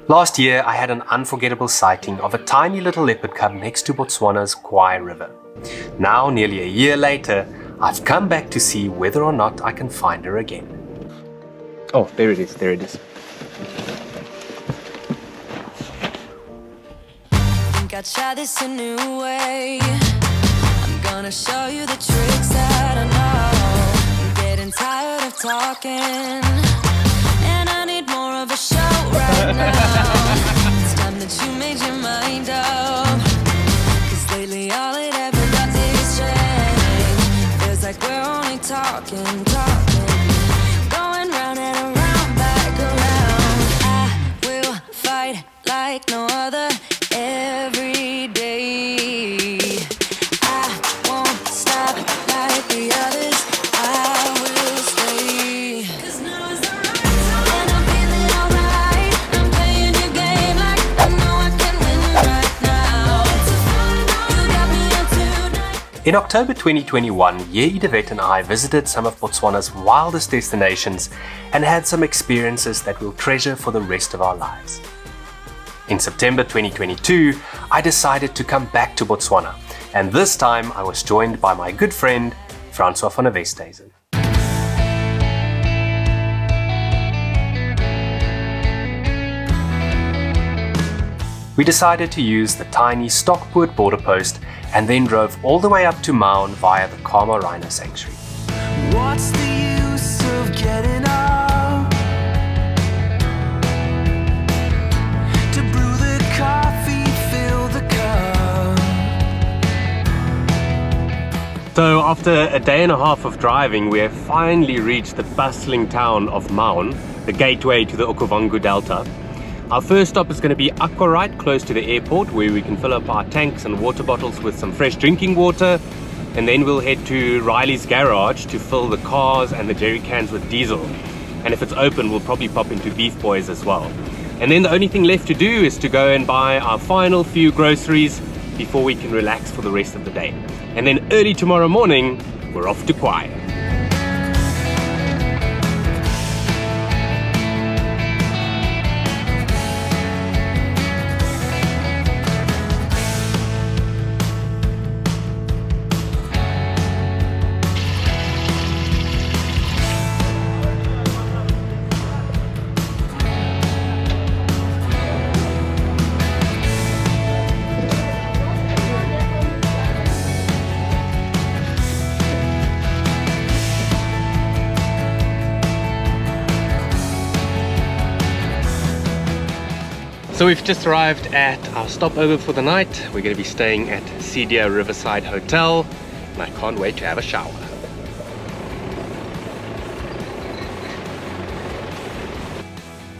Last year, I had an unforgettable sighting of a tiny little leopard cub next to Botswana's Khwai River. Now, nearly a year later, I've come back to see whether or not I can find her again. Oh, there it is, there it is. I try this a new way. I'm gonna show you the tricks that I know. I'm getting tired of talking, and I need more of a show right now. It's time that you made your mind up, 'cause lately all it ever does is change. Feels like we're only talking, going round and around, back around. I will fight like no other. Every day I won't stop like the others. I will stay, 'cause now is the right time, and I'm feeling alright. I'm playing your game like I know I can win right now. You got me on tonight. In October 2021, Yei Devet and I visited some of Botswana's wildest destinations and had some experiences that we'll treasure for the rest of our lives. In September 2022, I decided to come back to Botswana, and this time I was joined by my good friend, Francois van der Westhuizen. We decided to use the tiny Stockpoort border post and then drove all the way up to Maun via the Kama Rhino Sanctuary. What's the use of getting up to brew the coffee, fill the cup? So after a day and a half of driving, we have finally reached the bustling town of Maun, the gateway to the Okavango Delta. Our first stop is going to be Aquarite, close to the airport, where we can fill up our tanks and water bottles with some fresh drinking water, and then we'll head to Riley's garage to fill the cars and the jerry cans with diesel. And if it's open, we'll probably pop into Beef Boys as well. And then the only thing left to do is to go and buy our final few groceries before we can relax for the rest of the day. And then early tomorrow morning, we're off to Khwai. So we've just arrived at our stopover for the night. We're going to be staying at CKGR Riverside Hotel, and I can't wait to have a shower.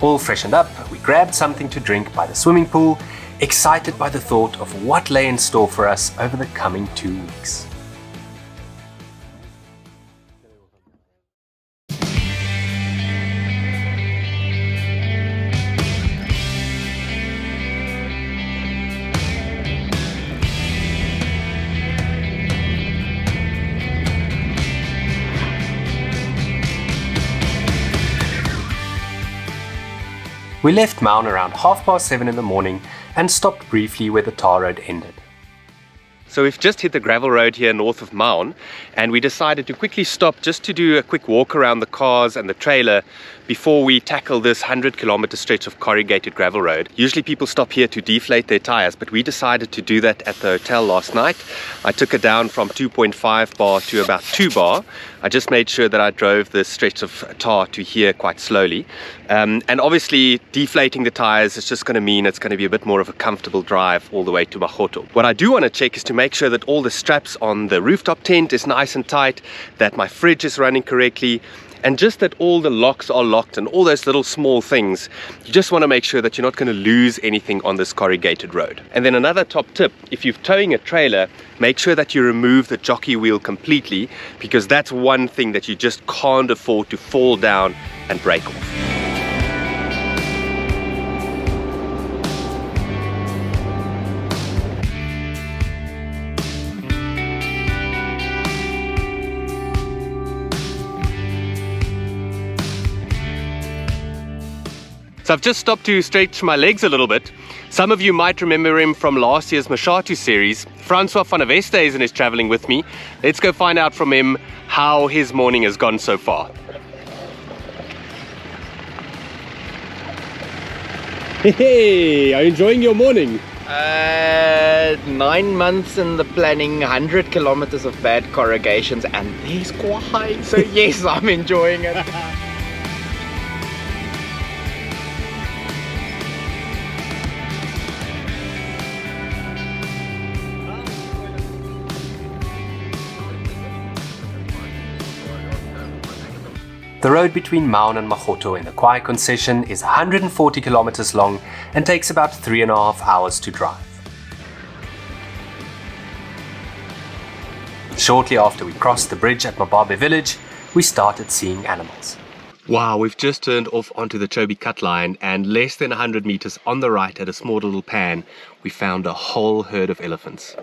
All freshened up, we grabbed something to drink by the swimming pool, excited by the thought of what lay in store for us over the coming 2 weeks. We left Maun around 7:30 in the morning and stopped briefly where the tar road ended. So we've just hit the gravel road here north of Maun, and we decided to quickly stop just to do a quick walk around the cars and the trailer before we tackle this 100-kilometer stretch of corrugated gravel road. Usually people stop here to deflate their tires, but we decided to do that at the hotel last night. I took it down from 2.5 bar to about 2 bar. I just made sure that I drove this stretch of tar to here quite slowly. And obviously deflating the tires is just going to mean it's going to be a bit more of a comfortable drive all the way to Magotho. What I do want to check is to make sure that all the straps on the rooftop tent is nice and tight, that my fridge is running correctly, and just that all the locks are locked and all those little small things. You just want to make sure that you're not going to lose anything on this corrugated road. And then another top tip, if you're towing a trailer, make sure that you remove the jockey wheel completely, because that's one thing that you just can't afford to fall down and break off. So So I've just stopped to stretch my legs a little bit. Some of you might remember him from last year's Mashatu series. Francois van der Westhuizen is traveling with me. Let's go find out from him how his morning has gone so far. Hey, are you enjoying your morning? 9 months in the planning, 100 kilometers of bad corrugations, and there's Khwai. So yes, I'm enjoying it. The road between Maun and Magotho in the Khwai concession is 140 kilometers long and takes about 3.5 hours to drive. Shortly after we crossed the bridge at Mababe village, we started seeing animals. Wow, we've just turned off onto the Chobe cutline, and less than 100 meters on the right at a small little pan, we found a whole herd of elephants.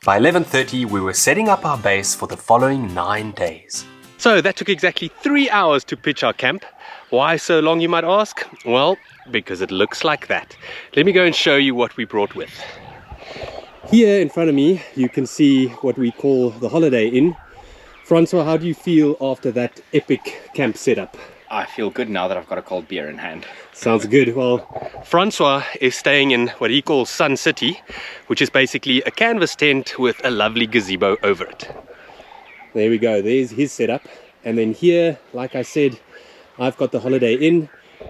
By 11:30 we were setting up our base for the following 9 days. So that took exactly 3 hours to pitch our camp. Why so long, you might ask? Well, because it looks like that. Let me go and show you what we brought with. Here in front of me you can see what we call the Holiday Inn. Francois, how do you feel after that epic camp setup? I feel good now that I've got a cold beer in hand. Sounds good. Well, Francois is staying in what he calls Sun City, which is basically a canvas tent with a lovely gazebo over it. There we go. There's his setup. And then here, like I said, I've got the Holiday Inn.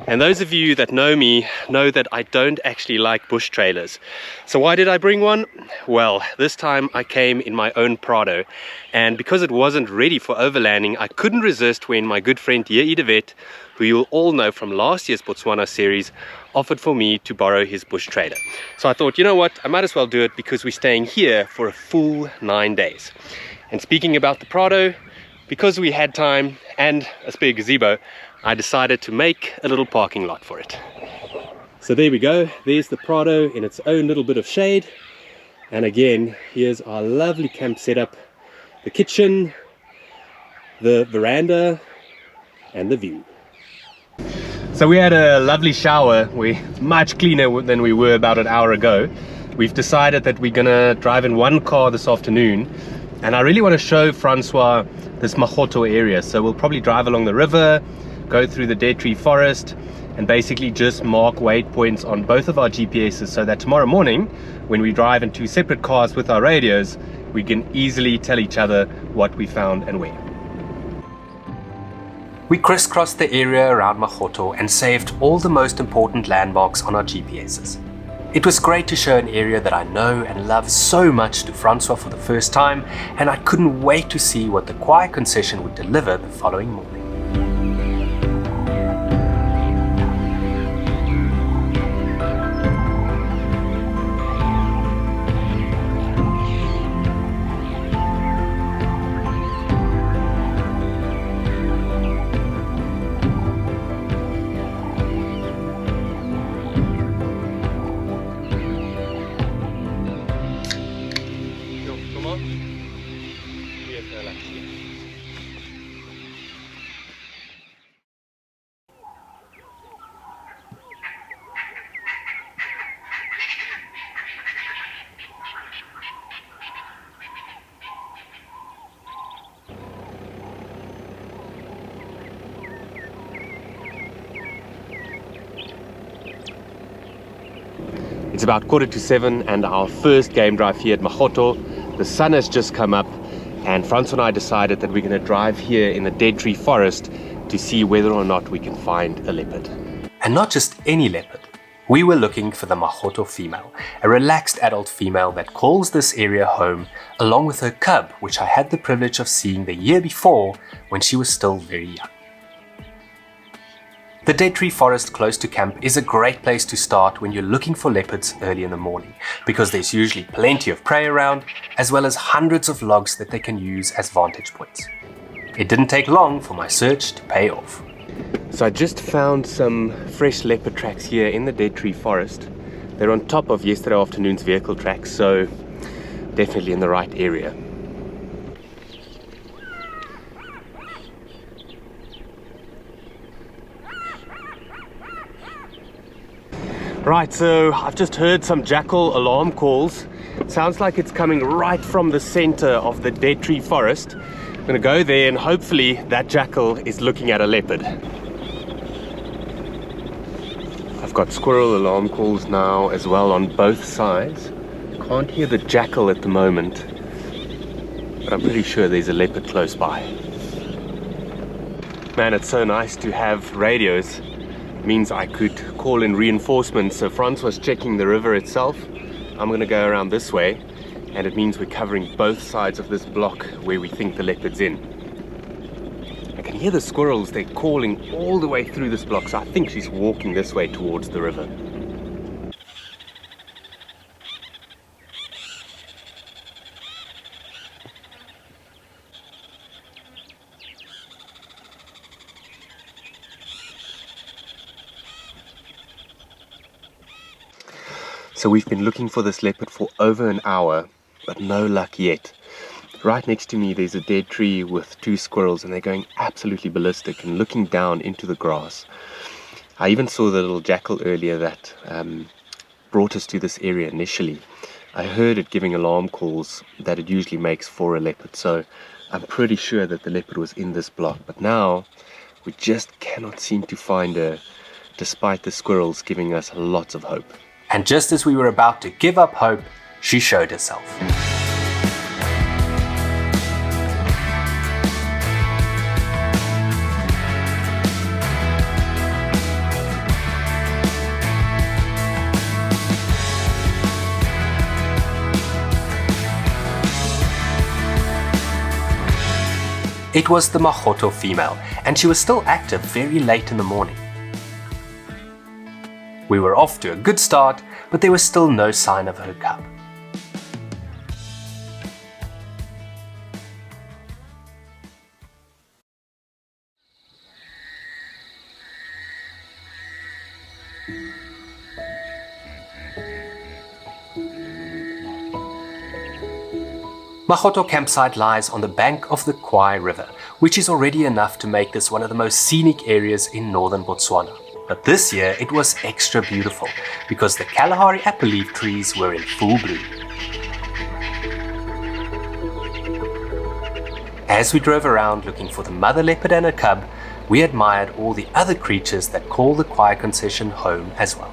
And those of you that know me know that I don't actually like bush trailers. So why did I bring one? Well, this time I came in my own Prado, and because it wasn't ready for overlanding, I couldn't resist when my good friend Heer Idevet, who you'll all know from last year's Botswana series, offered for me to borrow his bush trailer. So I thought, you know what, I might as well do it because we're staying here for a full 9 days. And speaking about the Prado, because we had time and a spare gazebo, I decided to make a little parking lot for it. So there we go, there's the Prado in its own little bit of shade. And again, here's our lovely camp setup, the kitchen, the veranda, and the view. So we had a lovely shower. We're much cleaner than we were about an hour ago. We've decided that we're gonna drive in one car this afternoon, and I really want to show Francois this Magotho area. So we'll probably drive along the river, go through the dead tree forest, and basically just mark waypoints on both of our GPSs so that tomorrow morning, when we drive in 2 separate cars with our radios, we can easily tell each other what we found and where. We crisscrossed the area around Magotho and saved all the most important landmarks on our GPSs. It was great to show an area that I know and love so much to Francois for the first time, and I couldn't wait to see what the Khwai concession would deliver the following morning. It's about 6:45 and our first game drive here at Magotho. The sun has just come up, and Francois and I decided that we're going to drive here in the dead tree forest to see whether or not we can find a leopard. And not just any leopard. We were looking for the Magotho female, a relaxed adult female that calls this area home, along with her cub, which I had the privilege of seeing the year before when she was still very young. The dead tree forest close to camp is a great place to start when you're looking for leopards early in the morning, because there's usually plenty of prey around, as well as hundreds of logs that they can use as vantage points. It didn't take long for my search to pay off. So I just found some fresh leopard tracks here in the dead tree forest. They're on top of yesterday afternoon's vehicle tracks, so definitely in the right area. Right, so I've just heard some jackal alarm calls. It sounds like it's coming right from the center of the dead tree forest. I'm gonna go there and hopefully that jackal is looking at a leopard. I've got squirrel alarm calls now as well on both sides. Can't hear the jackal at the moment, but I'm pretty sure there's a leopard close by. Man, it's so nice to have radios. Means I could call in reinforcements. So Franz was checking the river itself. I'm going to go around this way, and it means we're covering both sides of this block where we think the leopard's in. I can hear the squirrels, they're calling all the way through this block, so I think she's walking this way towards the river. So we've been looking for this leopard for over an hour, but no luck yet. Right next to me there's a dead tree with two squirrels, and they're going absolutely ballistic and looking down into the grass. I even saw the little jackal earlier that brought us to this area initially. I heard it giving alarm calls that it usually makes for a leopard, so I'm pretty sure that the leopard was in this block. But now we just cannot seem to find her, despite the squirrels giving us lots of hope. And just as we were about to give up hope, she showed herself. It was the Magotho female, and she was still active very late in the morning. We were off to a good start, but there was still no sign of her cub. Magotho campsite lies on the bank of the Khwai River, which is already enough to make this one of the most scenic areas in northern Botswana. But this year it was extra beautiful because the Kalahari apple leaf trees were in full bloom. As we drove around looking for the mother leopard and her cub, we admired all the other creatures that call the Khwai concession home as well.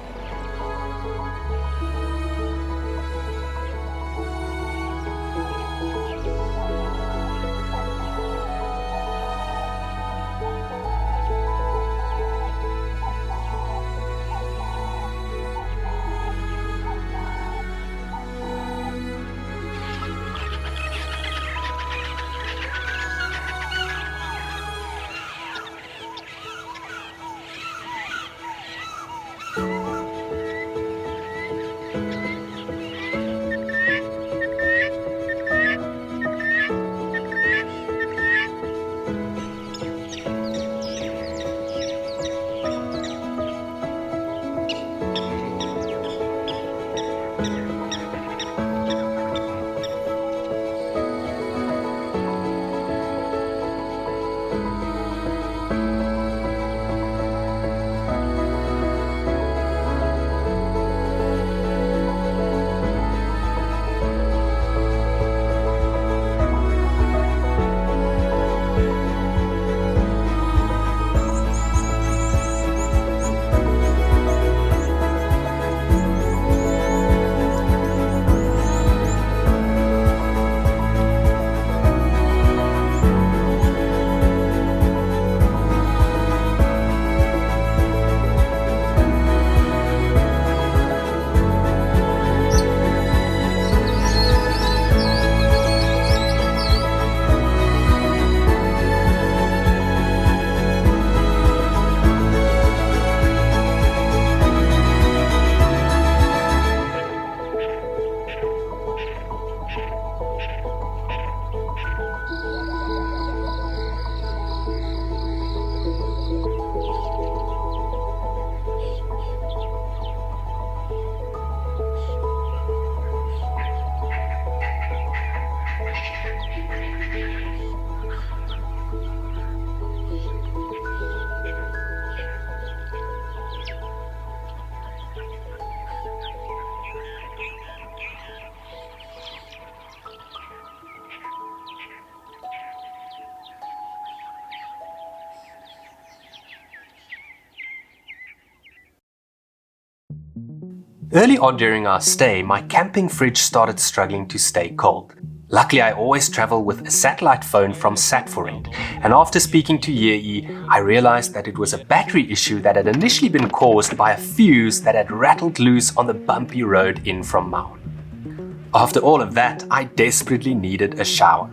Early on during our stay, my camping fridge started struggling to stay cold. Luckily, I always travel with a satellite phone from Sat4Rent, and after speaking to Yei, I realized that it was a battery issue that had initially been caused by a fuse that had rattled loose on the bumpy road in from Maun. After all of that, I desperately needed a shower.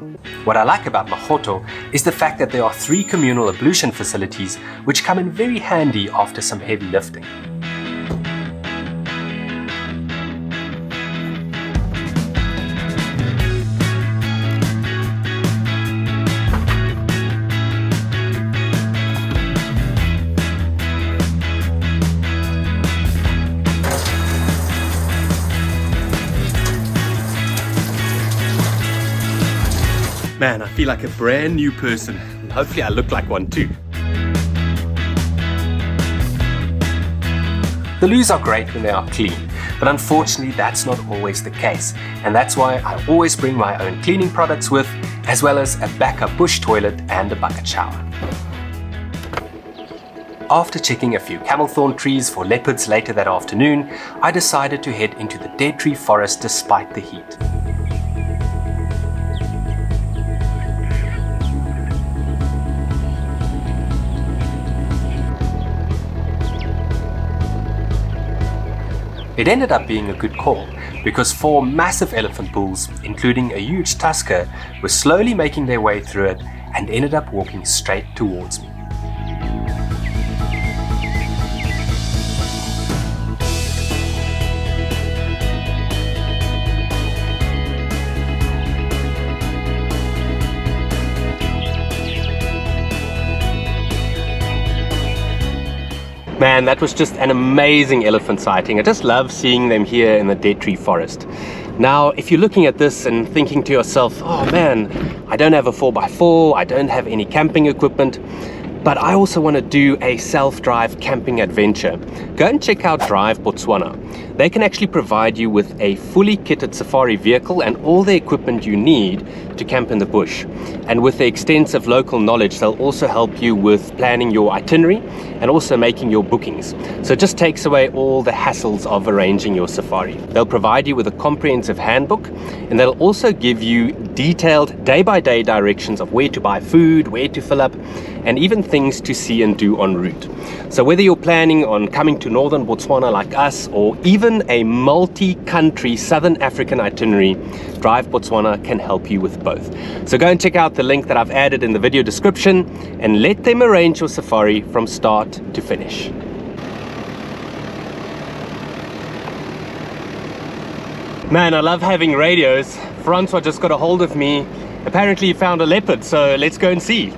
What I like about Magotho is the fact that there are 3 communal ablution facilities which come in very handy after some heavy lifting. Man, I feel like a brand new person. Hopefully I look like one too. The loos are great when they are clean, but unfortunately that's not always the case, and that's why I always bring my own cleaning products with, as well as a backup bush toilet and a bucket shower. After checking a few camel thorn trees for leopards later that afternoon, I decided to head into the dead tree forest despite the heat. It ended up being a good call, because 4 massive elephant bulls, including a huge tusker, were slowly making their way through it and ended up walking straight towards me. Man, that was just an amazing elephant sighting. I just love seeing them here in the dead tree forest. Now, if you're looking at this and thinking to yourself, oh man, I don't have a 4x4, I don't have any camping equipment, but I also want to do a self-drive camping adventure, go and check out Drive Botswana. They can actually provide you with a fully kitted safari vehicle and all the equipment you need to camp in the bush. And with the extensive local knowledge, they'll also help you with planning your itinerary and also making your bookings. So it just takes away all the hassles of arranging your safari. They'll provide you with a comprehensive handbook, and they'll also give you detailed day-by-day directions of where to buy food, where to fill up, and even things to see and do en route. So whether you're planning on coming to northern Botswana like us, or even a multi-country Southern African itinerary, Drive Botswana can help you with both. So go and check out the link that I've added in the video description and let them arrange your safari from start to finish. Man, I love having radios. Francois just got a hold of me. Apparently he found a leopard, so let's go and see.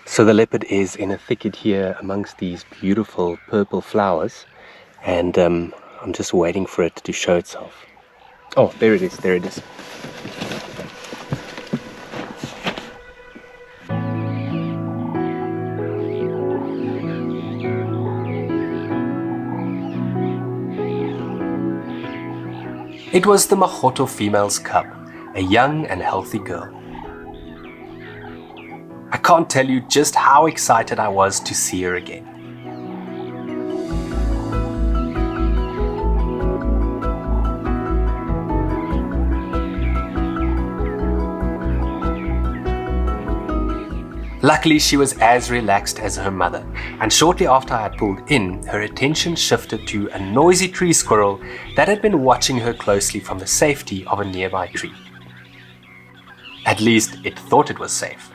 So the leopard is in a thicket here amongst these beautiful purple flowers, and I'm just waiting for it to show itself. Oh, there it is, there it is. It was the Magotho female's cub, a young and healthy girl. I can't tell you just how excited I was to see her again. Luckily, she was as relaxed as her mother, and shortly after I had pulled in, her attention shifted to a noisy tree squirrel that had been watching her closely from the safety of a nearby tree. At least it thought it was safe.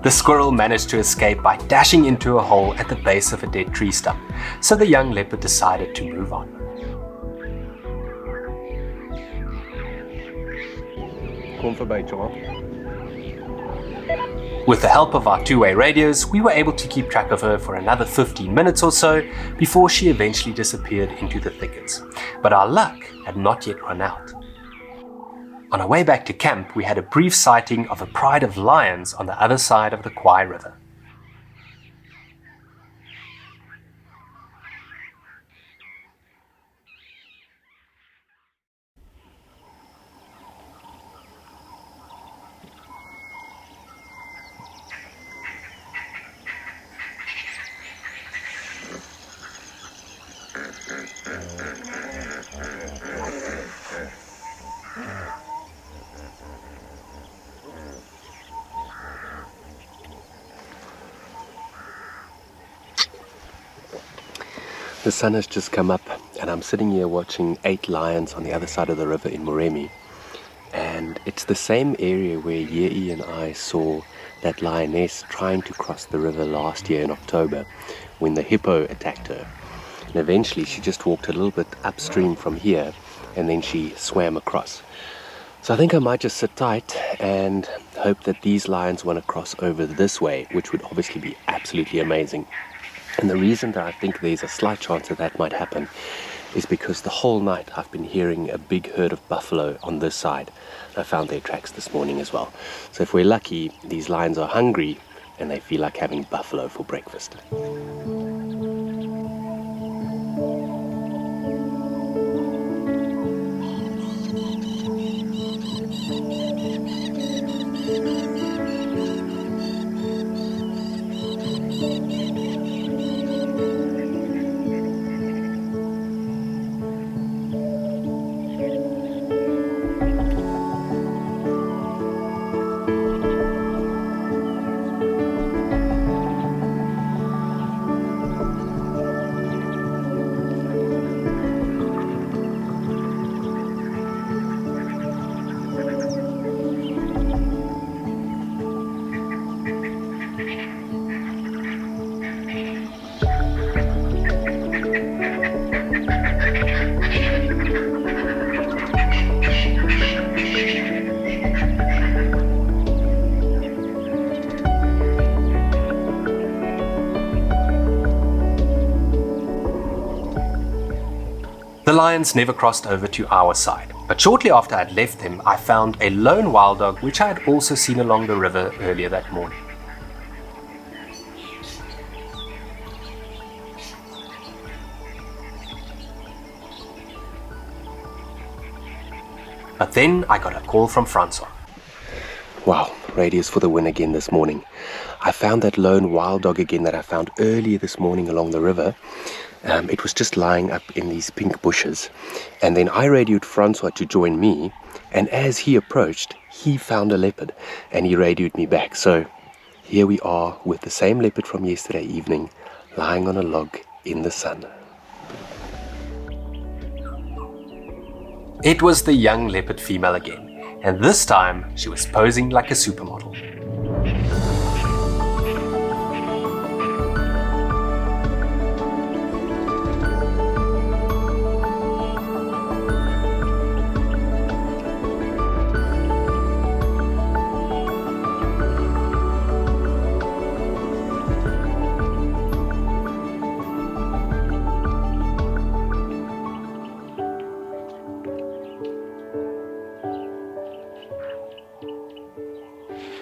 The squirrel managed to escape by dashing into a hole at the base of a dead tree stump, so the young leopard decided to move on. Kom verby, Chobe. With the help of our two-way radios, we were able to keep track of her for another 15 minutes or so before she eventually disappeared into the thickets. But our luck had not yet run out. On our way back to camp, we had a brief sighting of a pride of lions on the other side of the Khwai River. The sun has just come up and I'm sitting here watching 8 lions on the other side of the river in Moremi, and it's the same area where Yei and I saw that lioness trying to cross the river last year in October when the hippo attacked her, and eventually she just walked a little bit upstream from here and then she swam across. So I think I might just sit tight and hope that these lions want to cross over this way, which would obviously be absolutely amazing. And the reason that I think there's a slight chance that might happen is because the whole night I've been hearing a big herd of buffalo on this side. I found their tracks this morning as well. So if we're lucky, these lions are hungry and they feel like having buffalo for breakfast. The lions never crossed over to our side, but shortly after I'd left them, I found a lone wild dog which I had also seen along the river earlier that morning. But then I got a call from Francois. Wow, radios for the win again this morning. I found that lone wild dog again that I found earlier this morning along the river. It was just lying up in these pink bushes, and then I radioed Francois to join me, and as he approached, he found a leopard and he radioed me back. So here we are with the same leopard from yesterday evening lying on a log in the sun. It was the young leopard female again, and this time she was posing like a supermodel.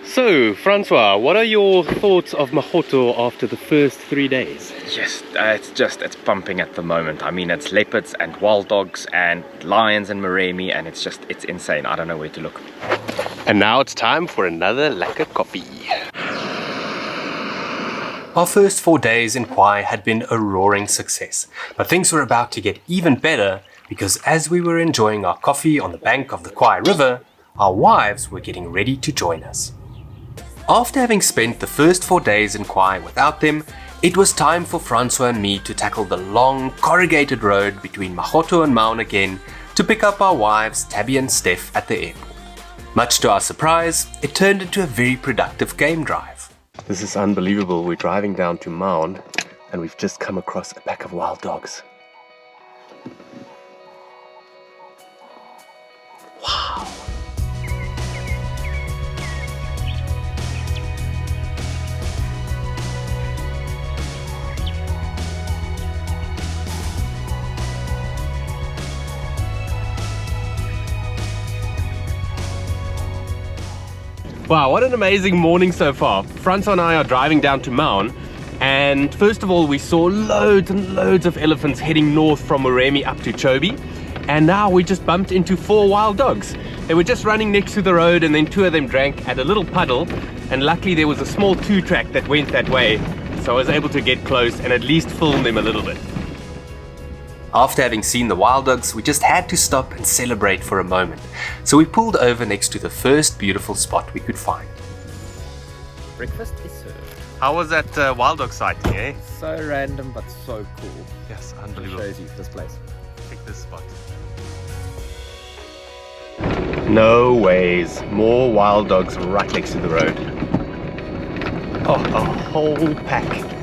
So, Francois, what are your thoughts of Magotho after the first 3 days? Yes, it's pumping at the moment. I mean, it's leopards and wild dogs and lions and Moremi, and it's insane. I don't know where to look. And now it's time for another lekker coffee. Our first 4 days in Khwai had been a roaring success, but things were about to get even better because as we were enjoying our coffee on the bank of the Khwai River, our wives were getting ready to join us. After having spent the first 4 days in Khwai without them, it was time for Francois and me to tackle the long, corrugated road between Magotho and Maun again to pick up our wives, Tabby and Steph, at the airport. Much to our surprise, it turned into a very productive game drive. This is unbelievable. We're driving down to Maun and we've just come across a pack of wild dogs. Wow. Wow, what an amazing morning so far. Francois and I are driving down to Maun, and first of all we saw loads and loads of elephants heading north from Moremi up to Chobe, and now we just bumped into 4 wild dogs. They were just running next to the road, and then 2 of them drank at a little puddle, and luckily there was a small 2-track that went that way, so I was able to get close and at least film them a little bit. After having seen the wild dogs, we just had to stop and celebrate for a moment. So we pulled over next to the first beautiful spot we could find. Breakfast is served. How was that wild dog sighting, eh? So random but so cool. Yes, It unbelievable. shows you this place. Pick this spot. No ways. More wild dogs right next to the road. Oh, a whole pack.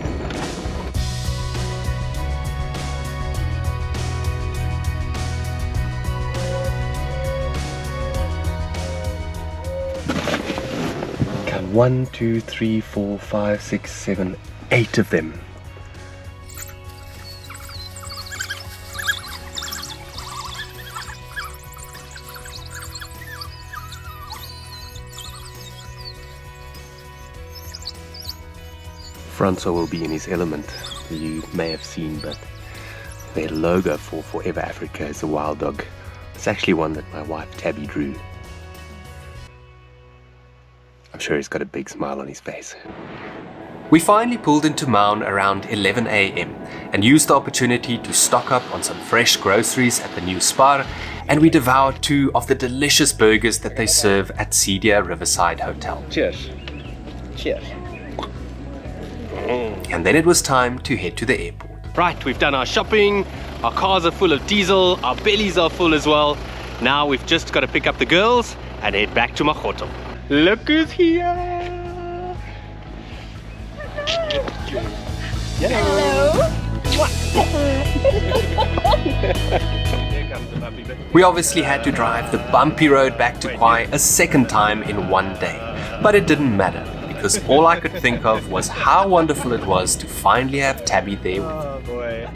Come 1, 2, 3, 4, 5, 6, 7, 8 of them. Francois will be in his element. You may have seen, but their logo for Forever Africa is a wild dog. It's actually one that my wife Tabby drew. I'm sure he's got a big smile on his face. We finally pulled into Maun around 11 AM and used the opportunity to stock up on some fresh groceries at the new Spar, and we devoured 2 of the delicious burgers that they serve at CKGR Riverside Hotel. Cheers. Cheers. And then it was time to head to the airport. Right, we've done our shopping, our cars are full of diesel, our bellies are full as well. Now we've just got to pick up the girls and head back to Magotho. Look who's here! We obviously had to drive the bumpy road back to Khwai a second time in one day, but it didn't matter because all I could think of was how wonderful it was to finally have Tabby there with me. Oh boy.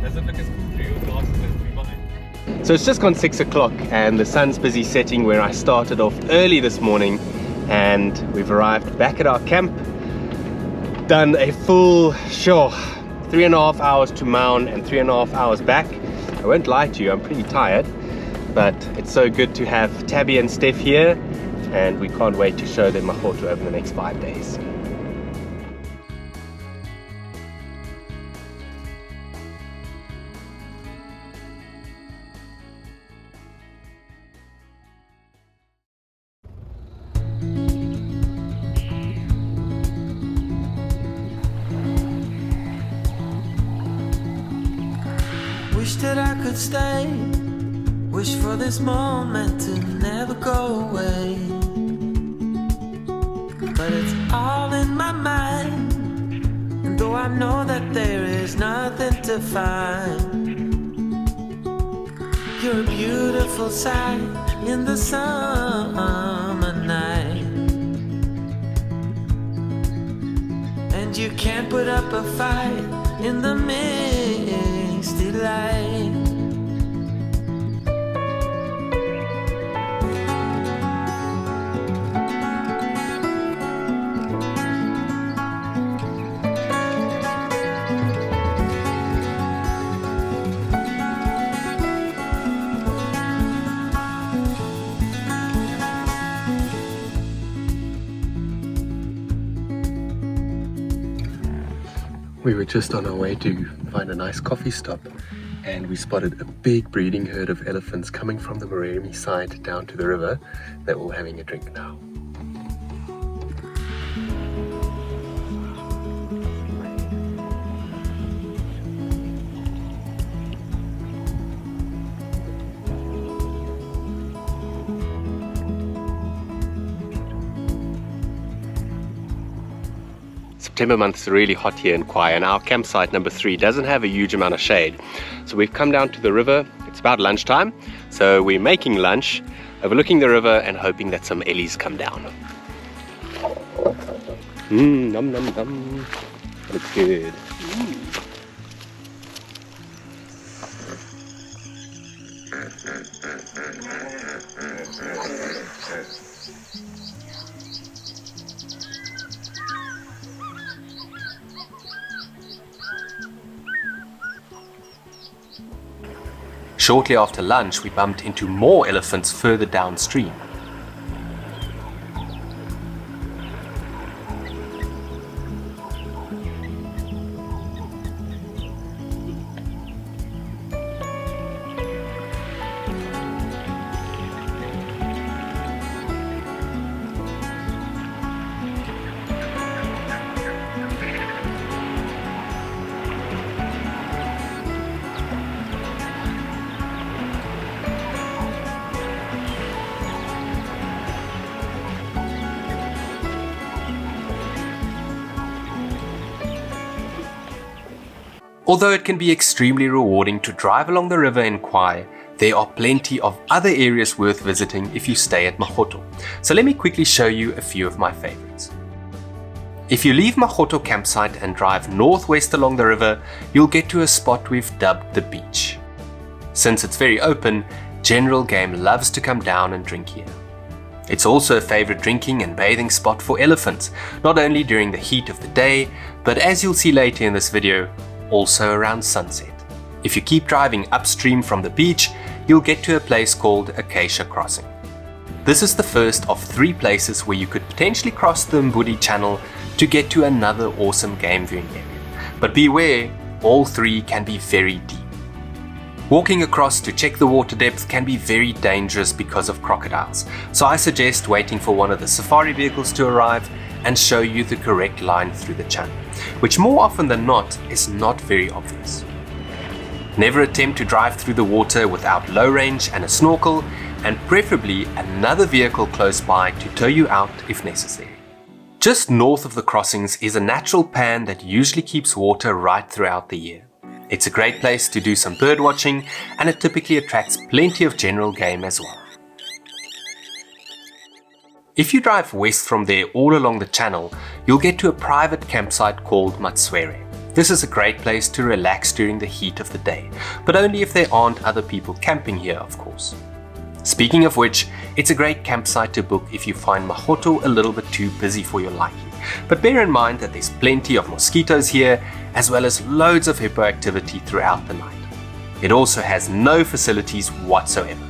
Does it look as cool through your glasses as through mine? So it's just gone 6 o'clock and the sun's busy setting where I started off early this morning, and we've arrived back at our camp. Done a full 3.5 hours to Maun and 3.5 hours back. I won't lie to you, I'm pretty tired, but it's so good to have Tabby and Steph here, and we can't wait to show them Magotho over the next 5 days. Wish that I could stay. Wish for this moment to never go away. But it's all in my mind, and though I know that there is nothing to find, you're a beautiful sight in the summer night, and you can't put up a fight in the misty light. We were just on our way to find a nice coffee stop, and we spotted a big breeding herd of elephants coming from the Moremi side down to the river that we're having a drink now. September month is really hot here in Khwai, and our campsite number 3 doesn't have a huge amount of shade. So we've come down to the river. It's about lunchtime, so we're making lunch, overlooking the river and hoping that some ellies come down. Nom nom nom. Looks good. Shortly after lunch, we bumped into more elephants further downstream. Although it can be extremely rewarding to drive along the river in Khwai, there are plenty of other areas worth visiting if you stay at Magotho. So let me quickly show you a few of my favorites. If you leave Magotho campsite and drive northwest along the river, you'll get to a spot we've dubbed the beach. Since it's very open, general game loves to come down and drink here. It's also a favorite drinking and bathing spot for elephants, not only during the heat of the day, but as you'll see later in this video, also around sunset. If you keep driving upstream from the beach, you'll get to a place called Acacia Crossing. This is the first of 3 places where you could potentially cross the Mbudi channel to get to another awesome game viewing area. But beware, all 3 can be very deep. Walking across to check the water depth can be very dangerous because of crocodiles, so I suggest waiting for one of the safari vehicles to arrive and show you the correct line through the channel, which more often than not is not very obvious. Never attempt to drive through the water without low range and a snorkel, and preferably another vehicle close by to tow you out if necessary. Just north of the crossings is a natural pan that usually keeps water right throughout the year. It's a great place to do some bird watching, and it typically attracts plenty of general game as well. If you drive west from there all along the channel, you'll get to a private campsite called Matswere. This is a great place to relax during the heat of the day, but only if there aren't other people camping here, of course. Speaking of which, it's a great campsite to book if you find Magotho a little bit too busy for your liking. But bear in mind that there's plenty of mosquitoes here, as well as loads of hippo activity throughout the night. It also has no facilities whatsoever.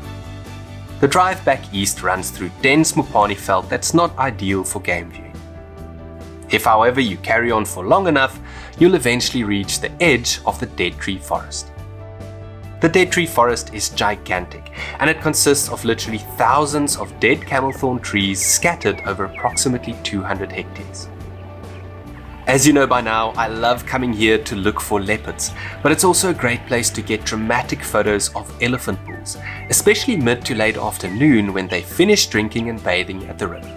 The drive back east runs through dense Mopani veld that's not ideal for game viewing. If however you carry on for long enough, you'll eventually reach the edge of the dead tree forest. The dead tree forest is gigantic, and it consists of literally thousands of dead camelthorn trees scattered over approximately 200 hectares. As you know by now, I love coming here to look for leopards, but it's also a great place to get dramatic photos of elephant pools, especially mid to late afternoon when they finish drinking and bathing at the river.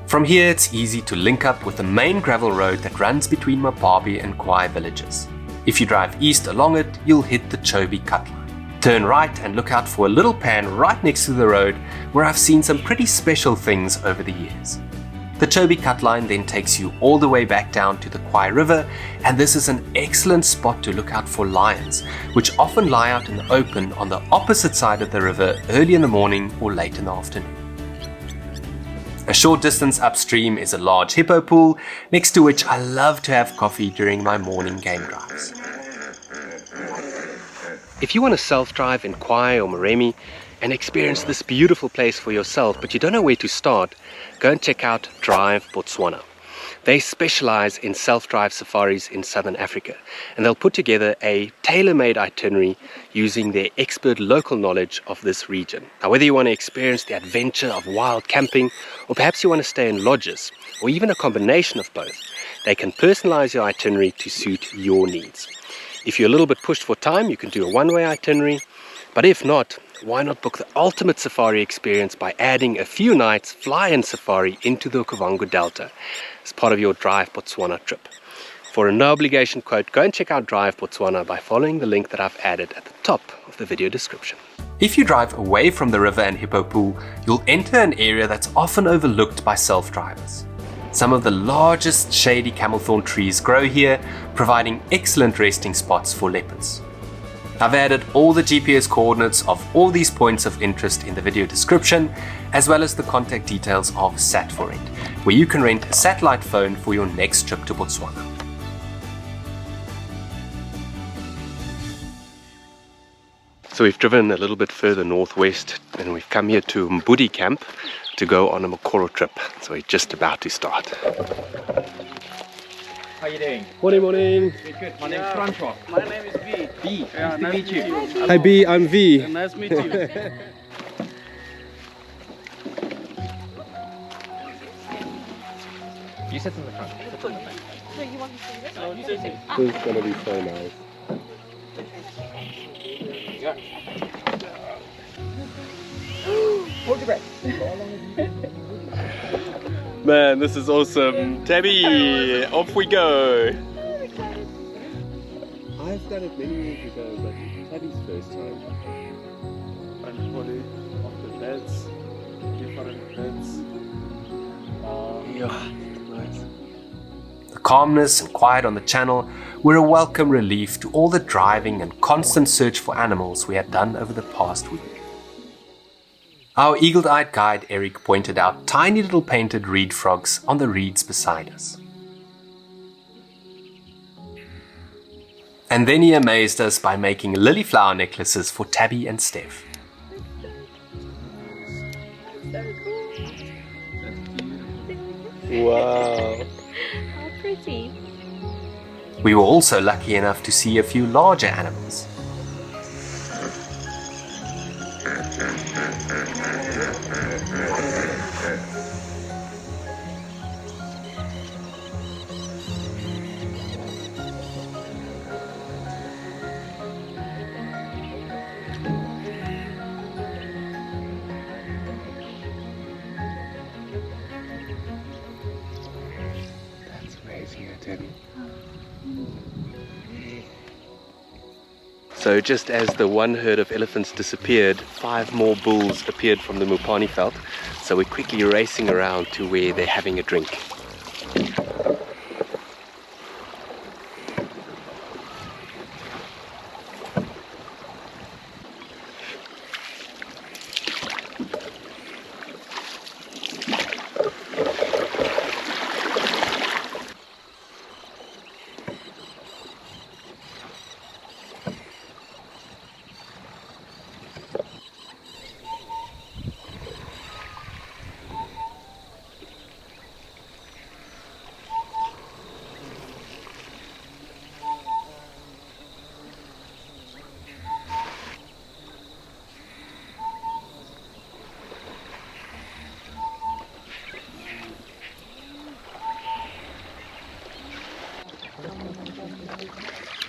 From here it's easy to link up with the main gravel road that runs between Mababi and Khwai villages. If you drive east along it, you'll hit the Chobe cutline. Turn right and look out for a little pan right next to the road where I've seen some pretty special things over the years. The Chobe cutline then takes you all the way back down to the Khwai River, and this is an excellent spot to look out for lions, which often lie out in the open on the opposite side of the river early in the morning or late in the afternoon. A short distance upstream is a large Hippo Pool, next to which I love to have coffee during my morning game drives. If you want to self-drive in Khwai or Moremi and experience this beautiful place for yourself, but you don't know where to start, go and check out Drive Botswana. They specialize in self-drive safaris in Southern Africa, and they'll put together a tailor-made itinerary using their expert local knowledge of this region. Now, whether you want to experience the adventure of wild camping, or perhaps you want to stay in lodges, or even a combination of both, they can personalize your itinerary to suit your needs. If you're a little bit pushed for time, you can do a one-way itinerary, but if not, why not book the ultimate safari experience by adding a few nights fly-in safari into the Okavango Delta as part of your Drive Botswana trip. For a no obligation quote, go and check out Drive Botswana by following the link that I've added at the top of the video description. If you drive away from the river and Hippo Pool, you'll enter an area that's often overlooked by self-drivers. Some of the largest shady camelthorn trees grow here, providing excellent resting spots for leopards. I've added all the GPS coordinates of all these points of interest in the video description, as well as the contact details of Sat4Rent, where you can rent a satellite phone for your next trip to Botswana. So we've driven a little bit further northwest and we've come here to Mbudi camp to go on a Mokoro trip. So we're just about to start. How you doing? Morning, morning. Good. My name's Francois. My name is V. B. Yeah, Nice to meet you. Hi B, I'm V. Nice to meet you. You sit in the front. Sit in the back. No, you want to see this? No, This is gonna be so nice. Hold your breath. Man, this is awesome. Tabby, off we go. I've done it many years ago, but Tabby's first time. And fully of the beds, different beds. Yeah, nice. The calmness and quiet on the channel were a welcome relief to all the driving and constant search for animals we had done over the past week. Our eagle-eyed guide Eric pointed out tiny little painted reed frogs on the reeds beside us. And then he amazed us by making lily flower necklaces for Tabby and Steph. Wow! How pretty. We were also lucky enough to see a few larger animals. That's amazing, Tabby. So just as the one herd of elephants disappeared, 5 more bulls appeared from the Mupani veld. So we're quickly racing around to where they're having a drink.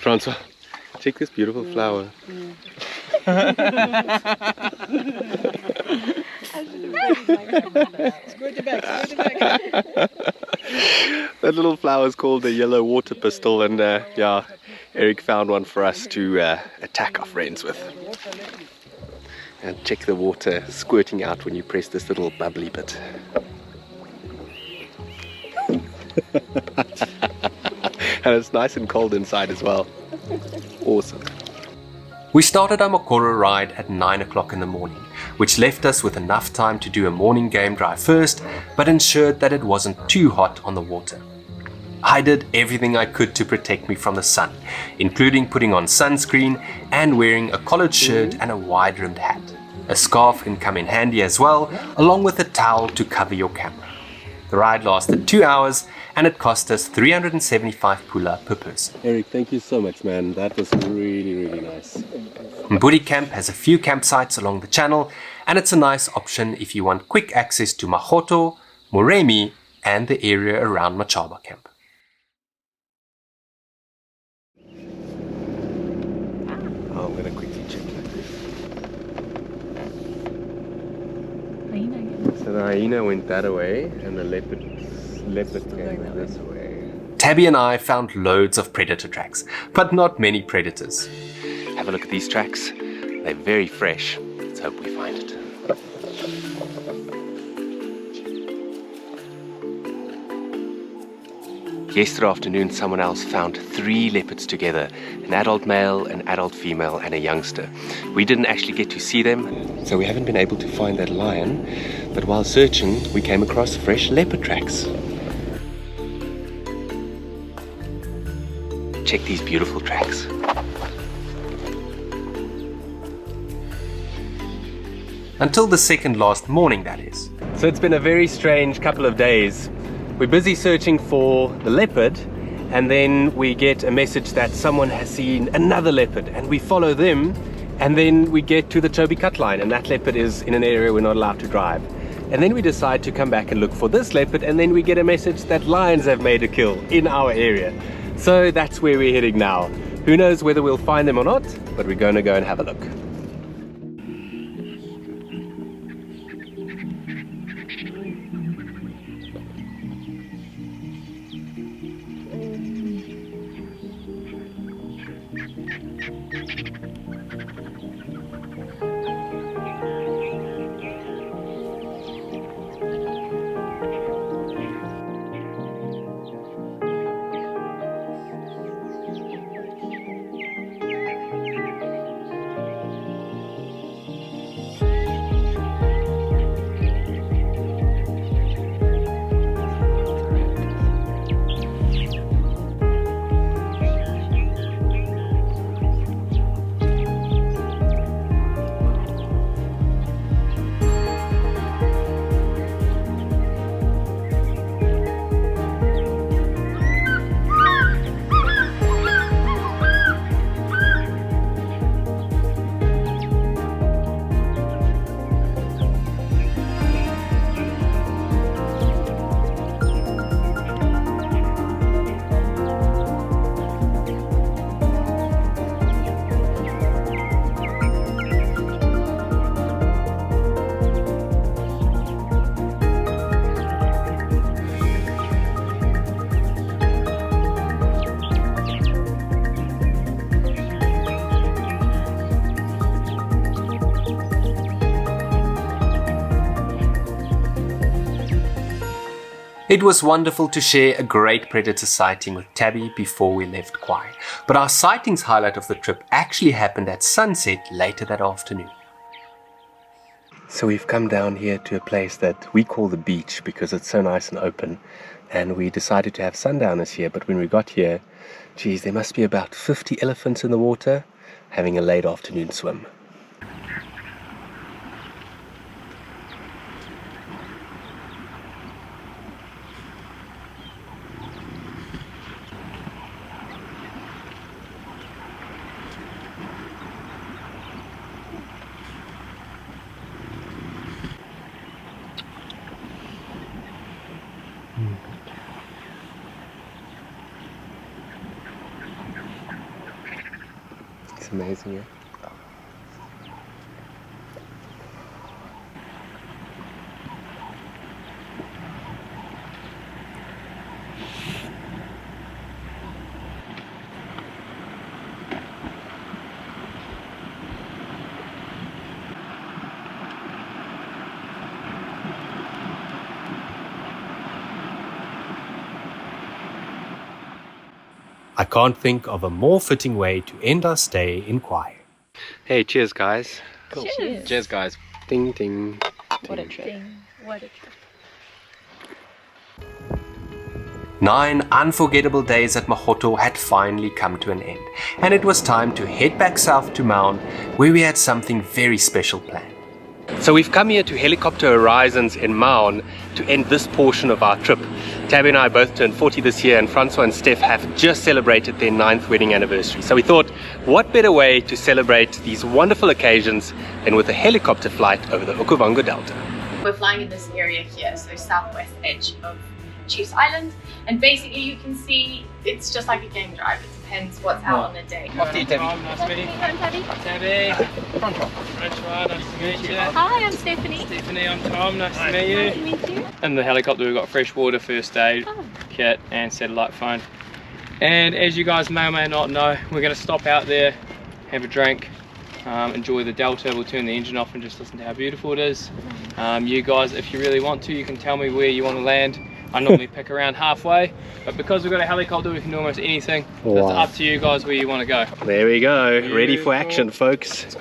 Francois, check this beautiful flower. That little flower is called the yellow water pistol, and yeah, Eric found one for us to attack our friends with. And check the water squirting out when you press this little bubbly bit. And it's nice and cold inside as well. Awesome. We started our Mokoro ride at 9 o'clock in the morning, which left us with enough time to do a morning game drive first, but ensured that it wasn't too hot on the water. I did everything I could to protect me from the sun, including putting on sunscreen and wearing a collared shirt and a wide-rimmed hat. A scarf can come in handy as well, along with a towel to cover your camera. The ride lasted 2 hours and it cost us 375 pula per person. Eric, thank you so much, man. That was really, really nice. Mbudi camp has a few campsites along the channel, and it's a nice option if you want quick access to Magotho, Moremi, and the area around Machaba camp. Oh, I'm going to quickly check that. So the hyena went that way, and the leopard came this way. Tabby and I found loads of predator tracks, but not many predators. Have a look at these tracks. They're very fresh. Let's hope we find it. Yesterday afternoon, someone else found 3 leopards together, an adult male, an adult female, and a youngster. We didn't actually get to see them, so we haven't been able to find that lion, but while searching, we came across fresh leopard tracks. Check these beautiful tracks. until the second last morning, that is. So it's been a very strange couple of days. We're busy searching for the leopard, and then we get a message that someone has seen another leopard, and we follow them, and then we get to the Chobe cutline, and that leopard is in an area we're not allowed to drive. And then we decide to come back and look for this leopard, and then we get a message that lions have made a kill in our area. So that's where we're heading now. Who knows whether we'll find them or not, but we're going to go and have a look. It was wonderful to share a great predator sighting with Tabby before we left Khwai, but our sightings highlight of the trip actually happened at sunset later that afternoon. So we've come down here to a place that we call the beach because it's so nice and open, and we decided to have sundowners here, but when we got here, geez, there must be about 50 elephants in the water having a late afternoon swim. It's amazing, yeah? I can't think of a more fitting way to end our stay in Khwai. Hey, cheers guys. Cool. Cheers. Cheers, guys. Ding ding. What a trip. What a trip. 9 unforgettable days at Magotho had finally come to an end, and it was time to head back south to Maun, where we had something very special planned. So we've come here to Helicopter Horizons in Maun to end this portion of our trip. Tabby and I both turned 40 this year, and Francois and Steph have just celebrated their 9th wedding anniversary. So we thought, what better way to celebrate these wonderful occasions than with a helicopter flight over the Okavango Delta. We're flying in this area here, so southwest edge of Chiefs Island, and basically you can see it's just like a game drive. It depends what's out on the day. Off to you, Tabby. Nice to meet you. I'm Tabby. Tabby. Francois, nice to meet you. Hi, I'm Stephanie. Stephanie, I'm Tom, nice to meet Nice to you. meet you. In the helicopter we've got fresh water, first aid Oh. kit and satellite phone. And as you guys may or may not know, we're going to stop out there, have a drink, enjoy the delta. We'll turn the engine off and just listen to how beautiful it is. You guys, if you really want to, you can tell me where you want to land. I normally pick around halfway, but because we've got a helicopter we can do almost anything. So it's up to you guys where you want to go. There we go, ready for action folks.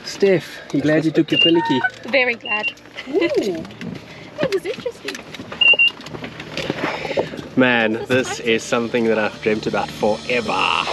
Steph, you glad you took your piliki? Very glad. That was interesting. Man, this is something that I've dreamt about forever.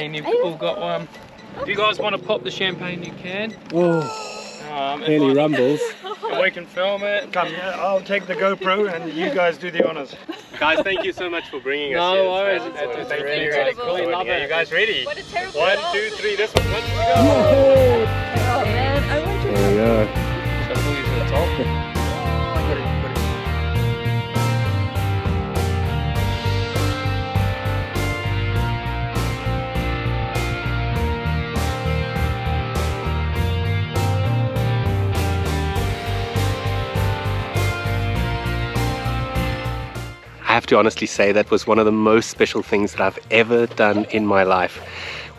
champagne, you've all got one. If you guys want to pop the champagne, you can. Nearly rumbles. And we can film it. Come, I'll take the GoPro and you guys do the honors. Guys, thank you so much for bringing us No here. worries. It's It's really, really cool. cool. Love Yeah, it. you guys ready? What a terrible 1, dog. 2, 3, this one. Let's go. Oh man, I want you to. Yeah. So pull you to the top. I have to honestly say that was one of the most special things that I've ever done in my life.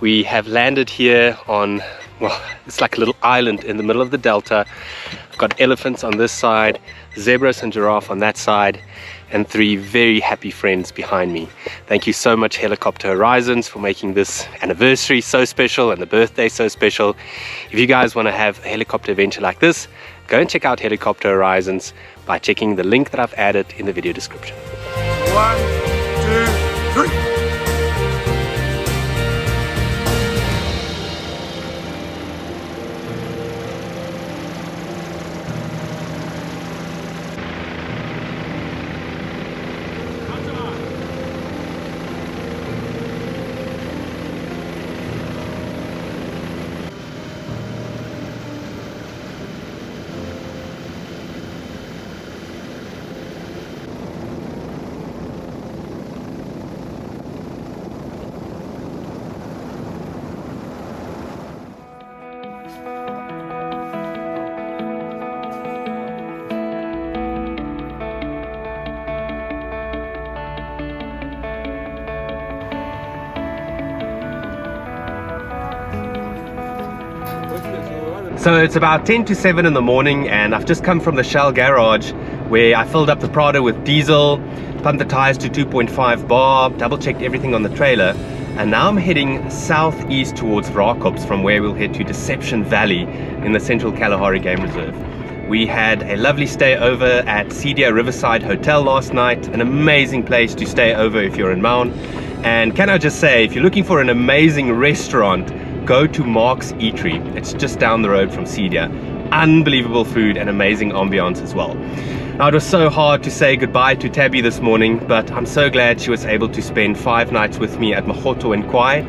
We have landed here on, well, it's like a little island in the middle of the delta. I've got elephants on this side, zebras and giraffe on that side, and 3 very happy friends behind me. Thank you so much, Helicopter Horizons, for making this anniversary so special and the birthday so special. If you guys want to have a helicopter adventure like this, go and check out Helicopter Horizons by checking the link that I've added in the video description. 1, 2, 3. So it's about 10 to 7 in the morning and I've just come from the Shell garage where I filled up the Prado with diesel, pumped the tires to 2.5 bar, double checked everything on the trailer, and now I'm heading southeast towards Rakops, from where we'll head to Deception Valley in the Central Kalahari Game Reserve. We had a lovely stay over at CKGR Riverside Hotel last night, an amazing place to stay over if you're in Maun. And can I just say, if you're looking for an amazing restaurant, go to Mark's Eatery. It's just down the road from CKGR. Unbelievable food and amazing ambiance as well. Now, it was so hard to say goodbye to Tabby this morning, but I'm so glad she was able to spend 5 nights with me at Magotho and Khwai.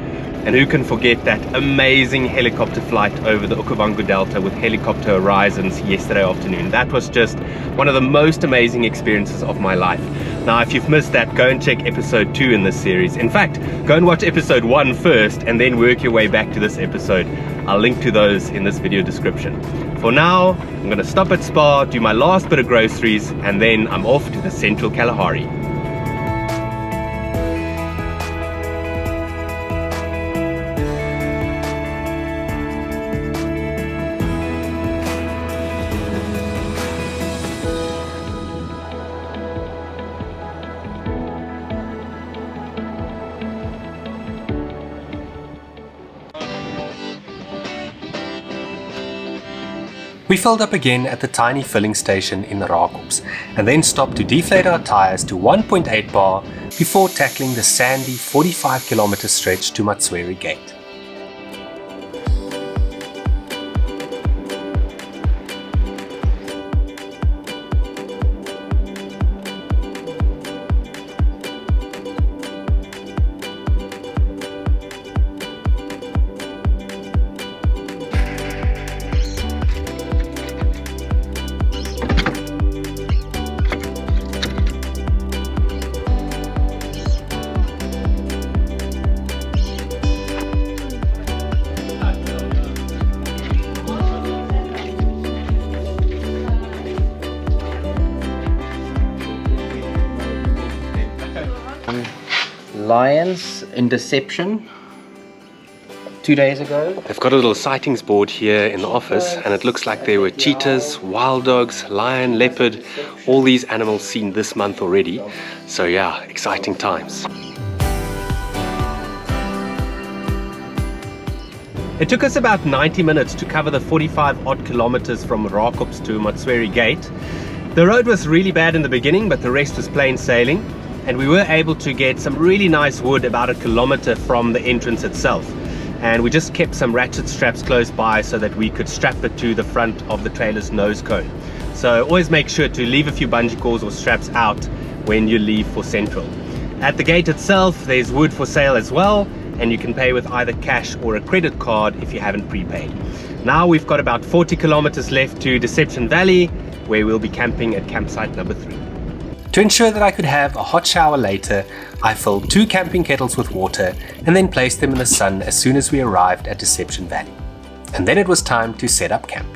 And who can forget that amazing helicopter flight over the Okavango Delta with Helicopter Horizons yesterday afternoon. That was just one of the most amazing experiences of my life. Now, if you've missed that, go and check episode 2 in this series. In fact, go and watch episode 1 first and then work your way back to this episode. I'll link to those in this video description. For now, I'm going to stop at Spa, do my last bit of groceries, and then I'm off to the Central Kalahari. We filled up again at the tiny filling station in the Rakops and then stopped to deflate our tires to 1.8 bar before tackling the sandy 45-kilometer stretch to Matswere Gate. Lions in Deception 2 days ago. They've got a little sightings board here in the office and it looks like there were cheetahs, wild dogs, lion, leopard, all these animals seen this month already. So yeah, exciting times. It took us about 90 minutes to cover the 45 odd kilometers from Rakops to Matswere Gate. The road was really bad in the beginning, but the rest was plain sailing. and we were able to get some really nice wood about 1 kilometer from the entrance itself. And we just kept some ratchet straps close by so that we could strap it to the front of the trailer's nose cone. So always make sure to leave a few bungee cords or straps out when you leave for Central. At the gate itself, there's wood for sale as well, and you can pay with either cash or a credit card if you haven't prepaid. Now we've got about 40 kilometers left to Deception Valley, where we'll be camping at campsite number 3. To ensure that I could have a hot shower later, I filled 2 camping kettles with water and then placed them in the sun as soon as we arrived at Deception Valley. And then it was time to set up camp.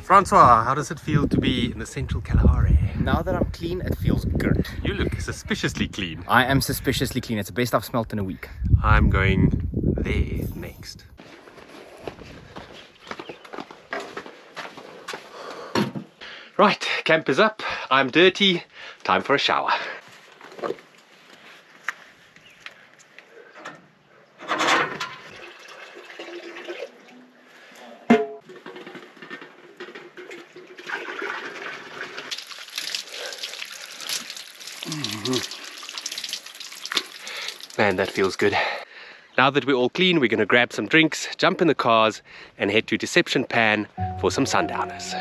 Francois, how does it feel to be in the central Kalahari? Now that I'm clean, it feels good. You look suspiciously clean. I am suspiciously clean. It's the best I've smelt in a week. I'm going there next. Right, camp is up. I'm dirty. Time for a shower. Man, that feels good. Now that we're all clean, we're going to grab some drinks, jump in the cars, and head to Deception Pan for some sundowners.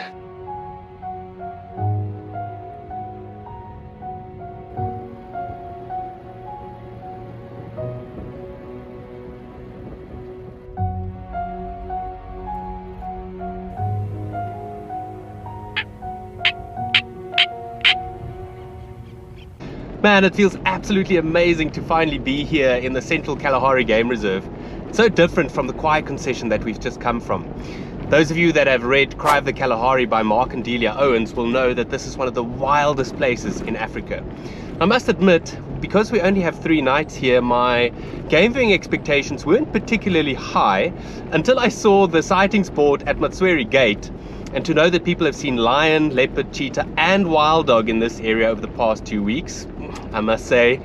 Man, it feels absolutely amazing to finally be here in the Central Kalahari Game Reserve. It's so different from the Khwai concession that we've just come from. Those of you that have read Cry of the Kalahari by Mark and Delia Owens will know that this is one of the wildest places in Africa. I must admit, because we only have 3 nights here, my game viewing expectations weren't particularly high until I saw the sightings board at Matswere Gate. And to know that people have seen lion, leopard, cheetah and wild dog in this area over the past 2 weeks, I must say,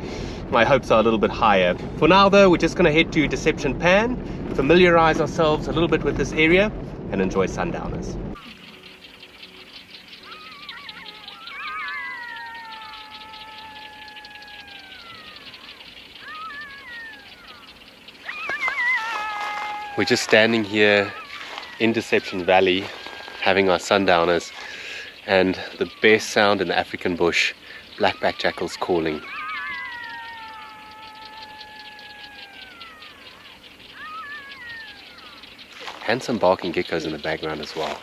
my hopes are a little bit higher. For now though, we're just going to head to Deception Pan, familiarize ourselves a little bit with this area and enjoy sundowners. We're just standing here in Deception Valley having our sundowners, and the best sound in the African bush, blackback jackals calling. And some barking geckos in the background as well.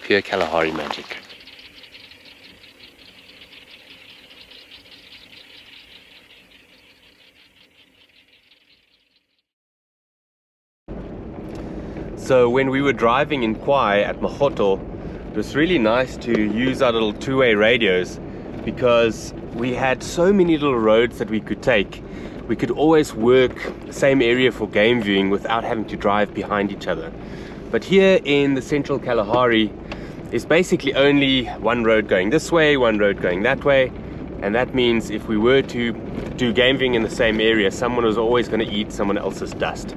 Pure Kalahari magic. So when we were driving in Khwai at Magotho, it was really nice to use our little 2-way radios because we had so many little roads that we could take. We could always work the same area for game viewing without having to drive behind each other. But here in the Central Kalahari, there's basically only one road going this way, one road going that way, and that means if we were to do game viewing in the same area, someone was always going to eat someone else's dust.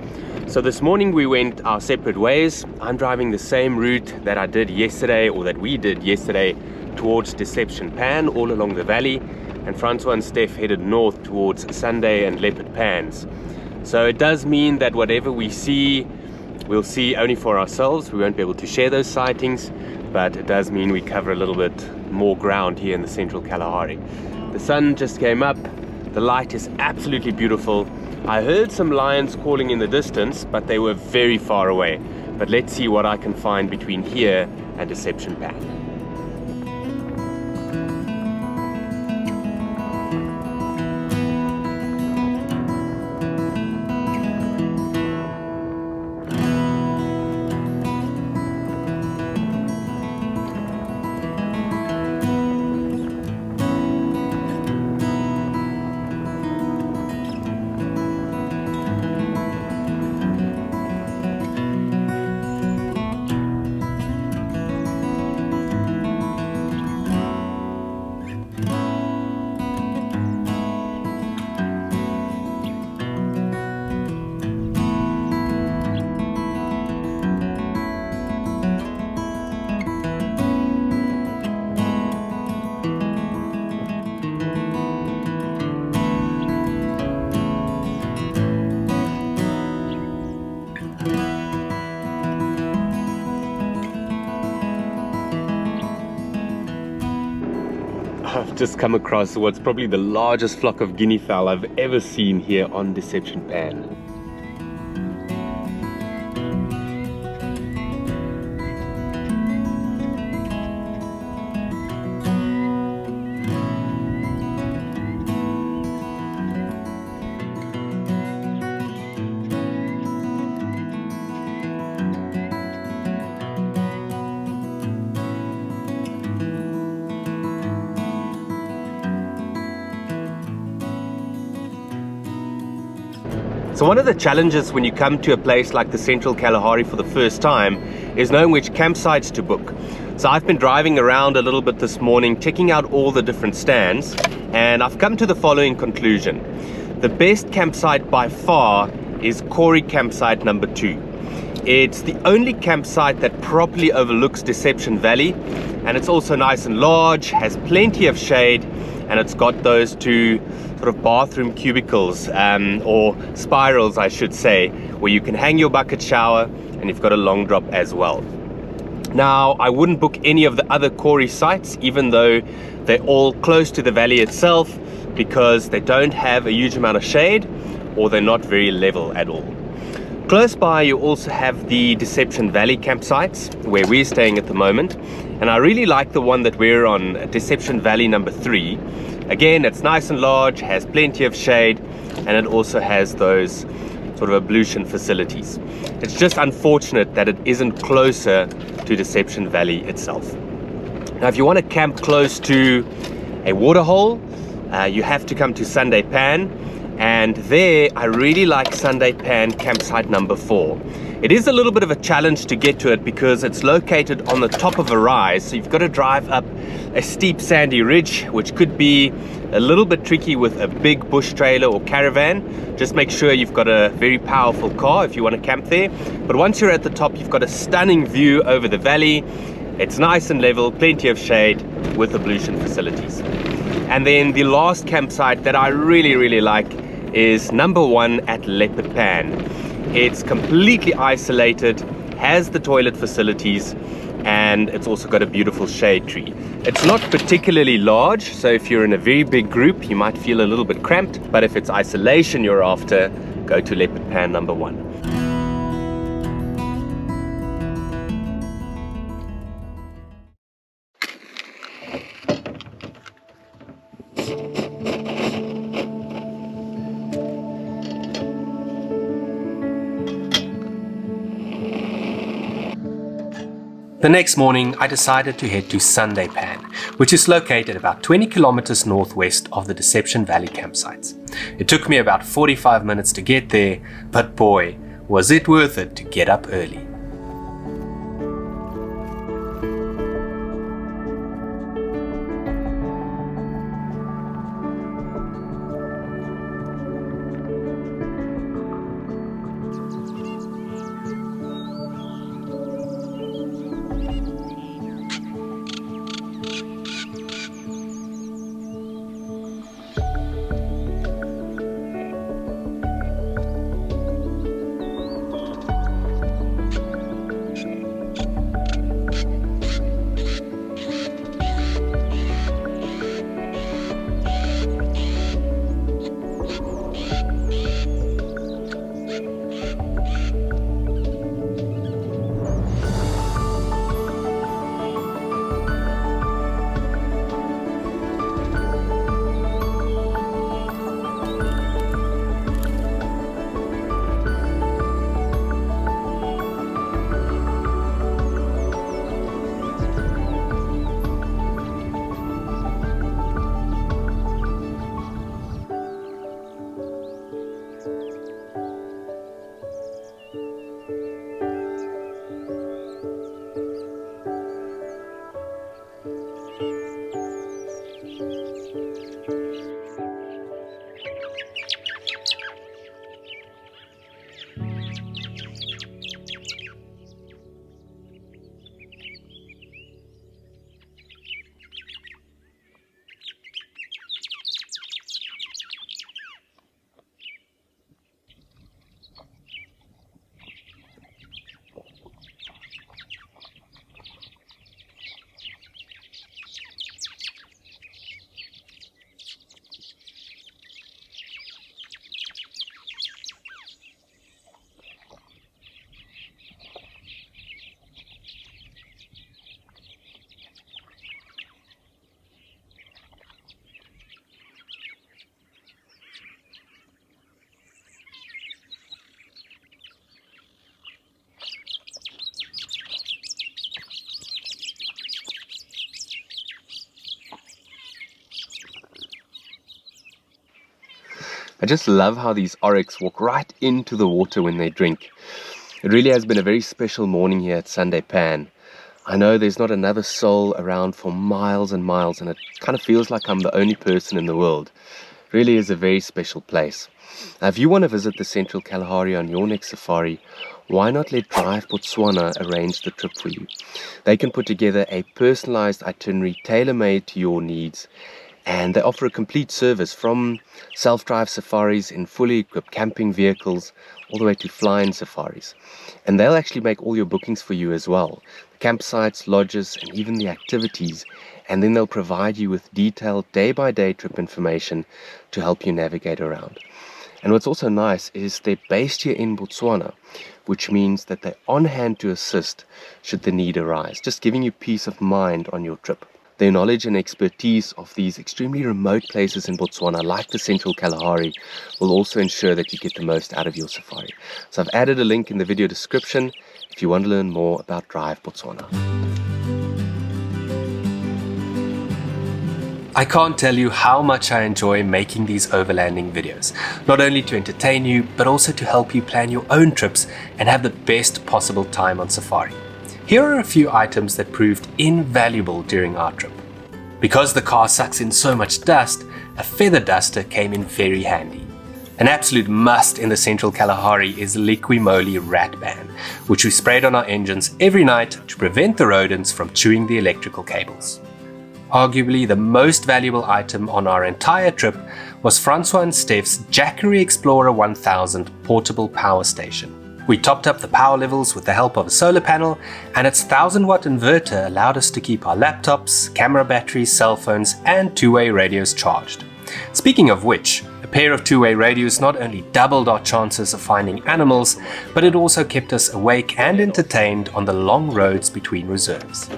So this morning we went our separate ways. I'm driving the same route that I did yesterday, or that we did yesterday, towards Deception Pan all along the valley, and Francois and Steph headed north towards Sunday and Leopard Pans. So it does mean that whatever we see, we'll see only for ourselves. We won't be able to share those sightings, but it does mean we cover a little bit more ground here in the Central Kalahari. The sun just came up. The light is absolutely beautiful. I heard some lions calling in the distance, but they were very far away. But let's see what I can find between here and Deception Pan. I've just come across what's probably the largest flock of guinea fowl I've ever seen here on Deception Pan. So one of the challenges when you come to a place like the Central Kalahari for the first time is knowing which campsites to book. So I've been driving around a little bit this morning, checking out all the different stands, and I've come to the following conclusion. The best campsite by far is Kori campsite number 2. It's the only campsite that properly overlooks Deception Valley, and it's also nice and large, has plenty of shade, and it's got those two sort of bathroom cubicles, or spirals I should say, where you can hang your bucket shower, and you've got a long drop as well. Now, I wouldn't book any of the other Kori sites, even though they're all close to the valley itself, because they don't have a huge amount of shade, or they're not very level at all. Close by you also have the Deception Valley campsites, where we're staying at the moment, and I really like the one that we're on, Deception Valley number 3. Again, it's nice and large, has plenty of shade, and it also has those sort of ablution facilities. It's just unfortunate that it isn't closer to Deception Valley itself. Now, if you want to camp close to a waterhole, you have to come to Sunday Pan, and there I really like Sunday Pan campsite number 4. It is a little bit of a challenge to get to it because it's located on the top of a rise, so you've got to drive up a steep sandy ridge, which could be a little bit tricky with a big bush trailer or caravan. Just make sure you've got a very powerful car if you want to camp there. But once you're at the top, you've got a stunning view over the valley. It's nice and level, plenty of shade with ablution facilities. And then the last campsite that I really like is number 1 at Leopard Pan. It's completely isolated, has the toilet facilities, and it's also got a beautiful shade tree. It's not particularly large, so if you're in a very big group, you might feel a little bit cramped, but if it's isolation you're after, go to Leopard Pan number 1. The next morning, I decided to head to Sunday Pan, which is located about 20 kilometers northwest of the Deception Valley campsites. It took me about 45 minutes to get there, but boy, was it worth it to get up early. I just love how these oryx walk right into the water when they drink. It really has been a very special morning here at Sunday Pan. I know there's not another soul around for miles and miles, and it kind of feels like I'm the only person in the world. It really is a very special place. Now, if you want to visit the Central Kalahari on your next safari, why not let Drive Botswana arrange the trip for you? They can put together a personalized itinerary tailor-made to your needs, and they offer a complete service from self-drive safaris in fully equipped camping vehicles all the way to flying safaris. And they'll actually make all your bookings for you as well. The campsites, lodges, and even the activities. And then they'll provide you with detailed day-by-day trip information to help you navigate around. And what's also nice is they're based here in Botswana, which means that they're on hand to assist should the need arise, just giving you peace of mind on your trip. Their knowledge and expertise of these extremely remote places in Botswana, like the Central Kalahari, will also ensure that you get the most out of your safari. So I've added a link in the video description if you want to learn more about Drive Botswana. I can't tell you how much I enjoy making these overlanding videos, not only to entertain you, but also to help you plan your own trips and have the best possible time on safari. Here are a few items that proved invaluable during our trip. Because the car sucks in so much dust, a feather duster came in very handy. An absolute must in the Central Kalahari is Liqui Moly rat ban, which we sprayed on our engines every night to prevent the rodents from chewing the electrical cables. Arguably the most valuable item on our entire trip was Francois and Steph's Jackery Explorer 1000 portable power station. We topped up the power levels with the help of a solar panel, and its 1000-watt inverter allowed us to keep our laptops, camera batteries, cell phones, and two-way radios charged. Speaking of which, a pair of two-way radios not only doubled our chances of finding animals, but it also kept us awake and entertained on the long roads between reserves.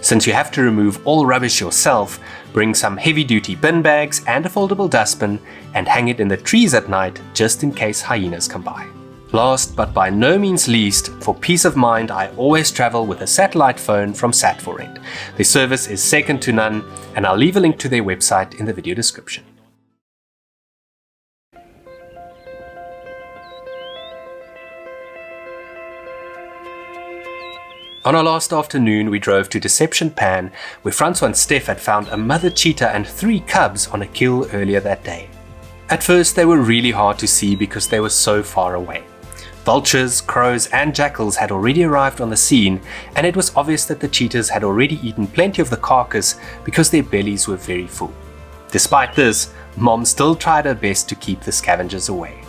Since you have to remove all rubbish yourself, bring some heavy-duty bin bags and a foldable dustbin and hang it in the trees at night just in case hyenas come by. Last but by no means least, for peace of mind, I always travel with a satellite phone from Sat4Rent. Their service is second to none, and I'll leave a link to their website in the video description. On our last afternoon, we drove to Deception Pan, where Francois and Steph had found a mother cheetah and 3 cubs on a kill earlier that day. At first, they were really hard to see because they were so far away. Vultures, crows and jackals had already arrived on the scene, and it was obvious that the cheetahs had already eaten plenty of the carcass because their bellies were very full. Despite this, Mom still tried her best to keep the scavengers away.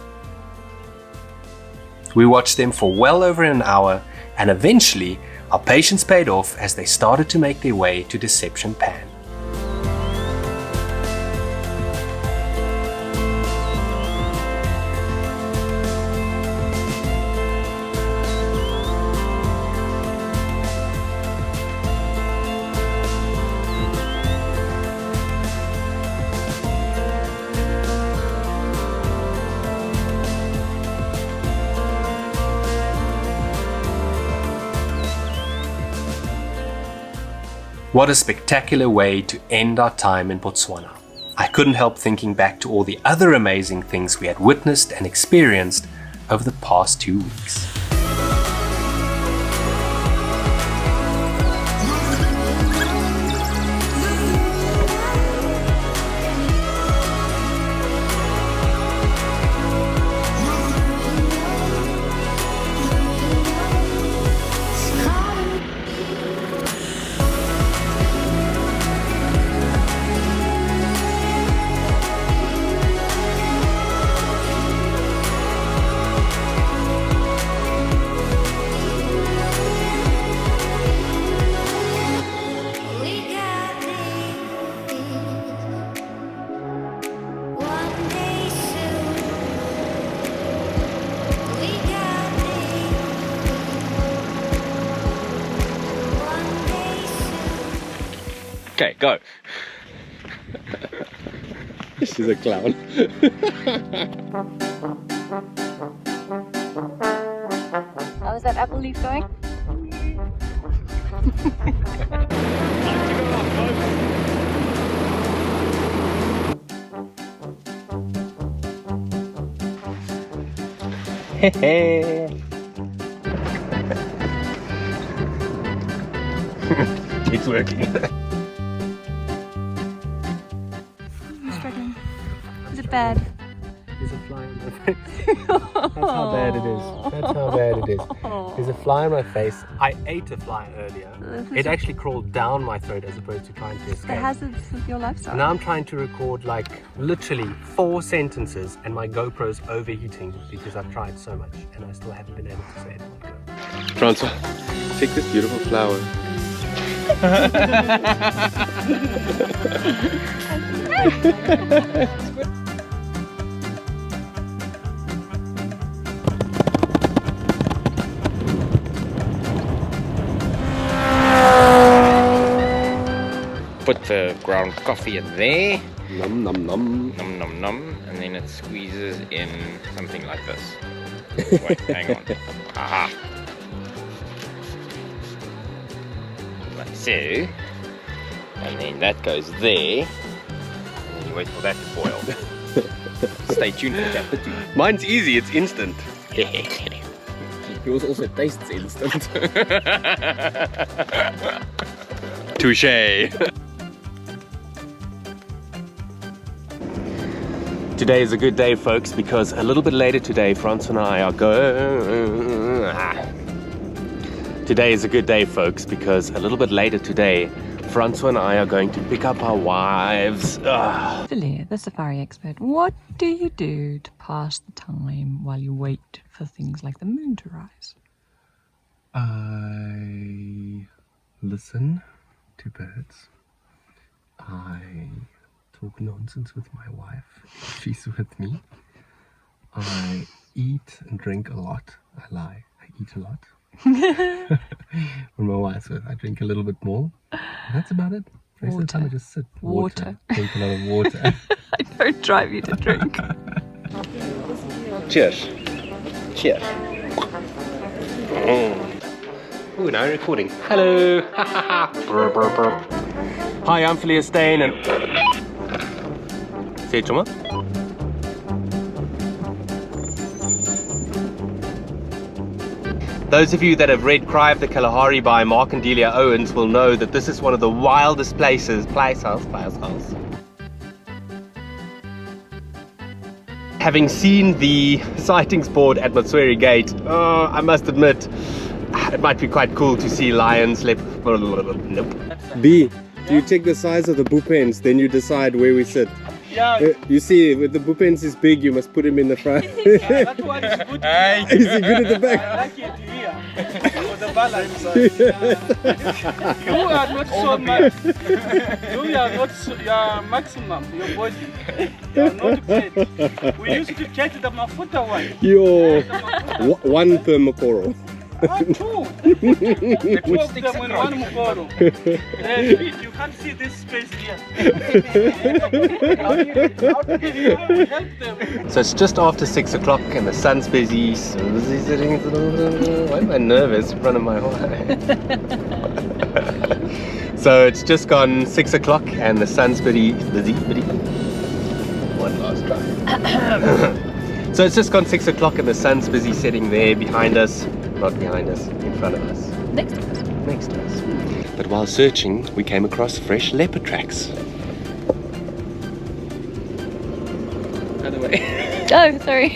We watched them for well over an hour, and eventually our patience paid off as they started to make their way to Deception Pan. What a spectacular way to end our time in Botswana. I couldn't help thinking back to all the other amazing things we had witnessed and experienced over the past 2 weeks. Okay, go. She's a clown. How is that apple leaf going? It's working. I'm struggling. Is it bad? There's a fly in my face. That's how bad it is. That's how bad it is. There's a fly in my face. I ate a fly earlier. It actually crawled down my throat as opposed to trying to escape. The hazards of your lifestyle. Now I'm trying to record like literally 4 sentences and my GoPro's overheating because I've tried so much and I still haven't been able to say it in one go. Francois, check this beautiful flower. Put the ground coffee in there. Num num num. Num num num. And then it squeezes in something like this. Wait, hang on. Aha. Like so. And then that goes there. And then you wait for that to boil. Stay tuned for chapter 2. Mine's easy, it's instant. Yours also tastes instant. Touché. Today is a good day, folks, because a little bit later today, Francois and I are Today is a good day, folks, because a little bit later today, Francois and I are going to pick up our wives. Philly, the safari expert, what do you do to pass the time while you wait for things like the moon to rise? I listen to birds. I talk nonsense with my wife. She's with me. I eat and drink a lot. I lie. I eat a lot. When my wife's with, I drink a little bit more. That's about it. The rest of the time I just sit. Water. Drink a lot of water. I don't drive you to drink. Cheers. Cheers. Ooh, now recording. Hello. Hi, I'm Phileas Stain and... Say it, Choma. Those of you that have read Cry of the Kalahari by Mark and Delia Owens will know that this is one of the wildest places. Having seen the sightings board at Matswere Gate, I must admit, it might be quite cool to see lions, nope. B, do you check the size of the boopens, then you decide where we sit? Yeah. You see, with the boopens is big, you must put him in the front. That one is good. Is he good at the back? I like it here. For the balance. You are not so much. You are not so, your maximum, your body. You are not great. We used to catch the mafuta one. Yo, one per Mokoro. Two. The two of them in one Mokoro. You can't see this space here. Help them. So it's just after 6 o'clock and the sun's busy. Why am I nervous in front of my wife? So it's just gone 6 o'clock and the sun's busy. One last try. So it's just gone 6 o'clock and the sun's busy setting there behind us. Not behind us, in front of us. Next to us. Next to us. But while searching, we came across fresh leopard tracks. Other way. Oh, sorry.